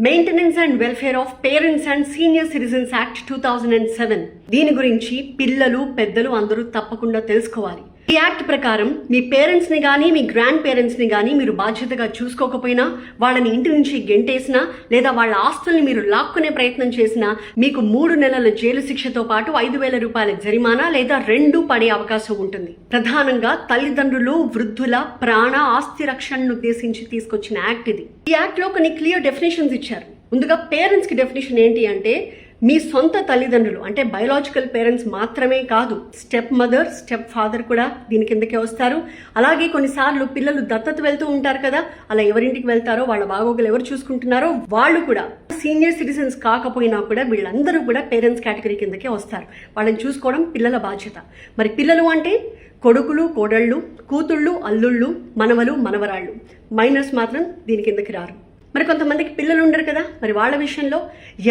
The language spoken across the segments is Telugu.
Maintenance and welfare of parents and senior citizens act 2007 దీని గురించి పిల్లలు పెద్దలు అందరూ తప్పకుండా తెలుసుకోవాలి. ఈ యాక్ట్ ప్రకారం మీ పేరెంట్స్ ని గానీ మీ గ్రాండ్ పేరెంట్స్ ని గానీ మీరు బాధ్యతగా చూసుకోకపోయినా, వాళ్ళని ఇంటి నుంచి గెంటేసినా లేదా వాళ్ళ ఆస్తుల్ని మీరు లాక్కునే ప్రయత్నం చేసినా మీకు 3 నెలల జైలు శిక్షతో పాటు 5,000 రూపాయల జరిమానా లేదా 2 పడే అవకాశం ఉంటుంది. ప్రధానంగా తల్లిదండ్రులు, వృద్ధుల ప్రాణ ఆస్తి రక్షణను ఉద్దేశించి తీసుకొచ్చిన యాక్ట్ ఇది. ఈ యాక్ట్ లో కొన్ని క్లియర్ డెఫినేషన్స్ ఇచ్చారు. ముందుగా పేరెంట్స్ కి డెఫినేషన్ ఏంటి అంటే, మీ సొంత తల్లిదండ్రులు అంటే బయోలాజికల్ పేరెంట్స్ మాత్రమే కాదు, స్టెప్ మదర్, స్టెప్ ఫాదర్ కూడా దీని కిందకే వస్తారు. అలాగే కొన్నిసార్లు పిల్లలు దత్తత వెళ్తూ ఉంటారు కదా, అలా ఎవరింటికి వెళ్తారో వాళ్ళ బాగోగులు ఎవరు చూసుకుంటున్నారో వాళ్ళు కూడా సీనియర్ సిటిజన్స్ కాకపోయినా కూడా వీళ్ళందరూ కూడా పేరెంట్స్ కేటగిరీ కిందకే వస్తారు. వాళ్ళని చూసుకోవడం పిల్లల బాధ్యత. మరి పిల్లలు అంటే కొడుకులు, కోడళ్ళు, కూతుళ్ళు, అల్లుళ్ళు, మనవలు, మనవరాళ్ళు. మైనర్స్ మాత్రం దీని కిందకి రారు. మరి కొంతమందికి పిల్లలు ఉండరు కదా, మరి వాళ్ళ విషయంలో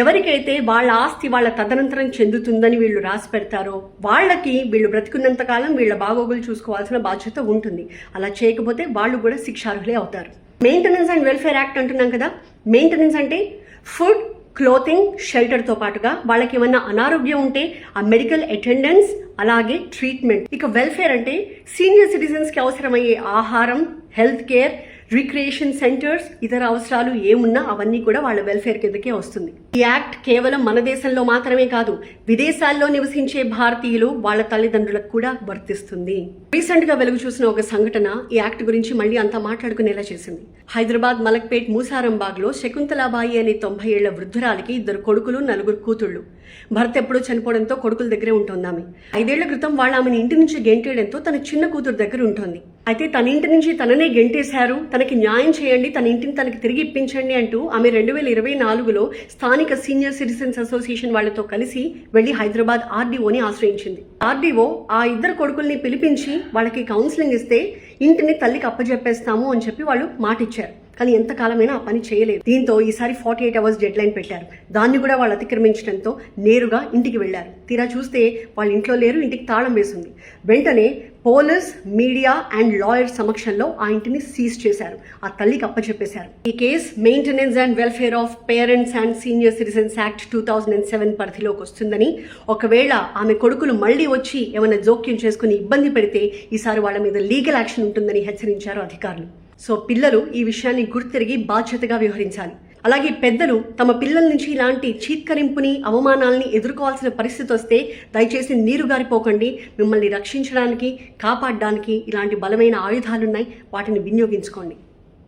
ఎవరికైతే వాళ్ళ ఆస్తి వాళ్ళ తదనంతరం చెందుతుందని వీళ్ళు రాసి పెడతారో వాళ్ళకి వీళ్ళు బ్రతికున్నంత కాలం వీళ్ళ బాగోగులు చూసుకోవాల్సిన బాధ్యత ఉంటుంది. అలా చేయకపోతే వాళ్ళు కూడా శిక్షార్హులే అవుతారు. మెయింటెనెన్స్ అండ్ వెల్ఫేర్ యాక్ట్ అంటున్నాం కదా. మెయింటెనెన్స్ అంటే ఫుడ్, క్లోతింగ్, షెల్టర్తో పాటుగా వాళ్ళకి ఏమన్నా అనారోగ్యం ఉంటే ఆ మెడికల్ అటెండెన్స్, అలాగే ట్రీట్మెంట్. ఇక వెల్ఫేర్ అంటే సీనియర్ సిటిజన్స్కి అవసరమయ్యే ఆహారం, హెల్త్ కేర్, రిక్రియేషన్ సెంటర్స్, ఇతర అవసరాలు ఏమున్నా అవన్నీ కూడా వాళ్ళ వెల్ఫేర్ కిందకే వస్తుంది. ఈ యాక్ట్ కేవలం మన దేశంలో మాత్రమే కాదు, విదేశాల్లో నివసించే భారతీయులు వాళ్ళ తల్లిదండ్రులకు కూడా వర్తిస్తుంది. రీసెంట్ గా వెలుగు చూసిన ఒక సంఘటన ఈ యాక్ట్ గురించి మళ్ళీ అంతా మాట్లాడుకునేలా చేసింది. హైదరాబాద్ మలక్పేట్ మూసారంబాగ్ లో శకుంతలాబాయి అనే 90 ఏళ్ల వృద్ధురాలికి 2 కొడుకులు, 4 కూతుళ్లు. భర్త ఎప్పుడూ చనిపోవడంతో కొడుకుల దగ్గరే ఉంటుంది ఆమె. 5 ఏళ్ల క్రితం వాళ్ళ ఆమెను ఇంటి నుంచి గెంటేయడంతో తన చిన్న కూతురు దగ్గర ఉంటుంది. అయితే తన ఇంటి నుంచి తననే గెంటేశారు, తనకి న్యాయం చేయండి, తన ఇంటిని తనకి తిరిగి ఇప్పించండి అంటూ ఆమె 2024లో స్థానిక సీనియర్ సిటిజన్స్ అసోసియేషన్ వాళ్లతో కలిసి వెళ్లి హైదరాబాద్ ఆర్డీఓని ఆశ్రయించింది. ఆర్డీఓ ఆ 2 కొడుకుల్ని పిలిపించి వాళ్ళకి కౌన్సిలింగ్ ఇస్తే ఇంటిని తల్లికి అప్పజెప్పేస్తాము అని చెప్పి వాళ్ళు మాటిచ్చారు. కానీ ఎంతకాలమైనా ఆ పని చేయలేదు. దీంతో ఈసారి 48 అవర్స్ డెడ్ లైన్ పెట్టారు. దాన్ని కూడా వాళ్ళు అతిక్రమించడంతో నేరుగా ఇంటికి వెళ్లారు. తీరా చూస్తే వాళ్ళ ఇంట్లో లేరు, ఇంటికి తాళం వేసింది. వెంటనే పోలీస్, మీడియా అండ్ లాయర్ సమక్షంలో ఆ ఇంటిని సీజ్ చేశారు, ఆ తల్లికి అప్పచెప్పేశారు. ఈ case maintenance and welfare of parents and senior citizens act 2007 పరిధిలోకి వస్తుందని, ఒకవేళ ఆమె కొడుకులు మళ్లీ వచ్చి ఏమైనా జోక్యం చేసుకుని ఇబ్బంది పెడితే ఈసారి వాళ్ళ మీద లీగల్ యాక్షన్ ఉంటుందని హెచ్చరించారు అధికారులు. సో పిల్లలు ఈ విషయాన్ని గుర్తిరిగి బాధ్యతగా వ్యవహరించాలి. అలాగే పెద్దలు తమ పిల్లల నుంచి ఇలాంటి చీత్కరింపుని, అవమానాలని ఎదుర్కోవాల్సిన పరిస్థితి వస్తే దయచేసి నీరు గారిపోకండి. మిమ్మల్ని రక్షించడానికి, కాపాడడానికి ఇలాంటి బలమైన ఆయుధాలున్నాయి, వాటిని వినియోగించుకోండి.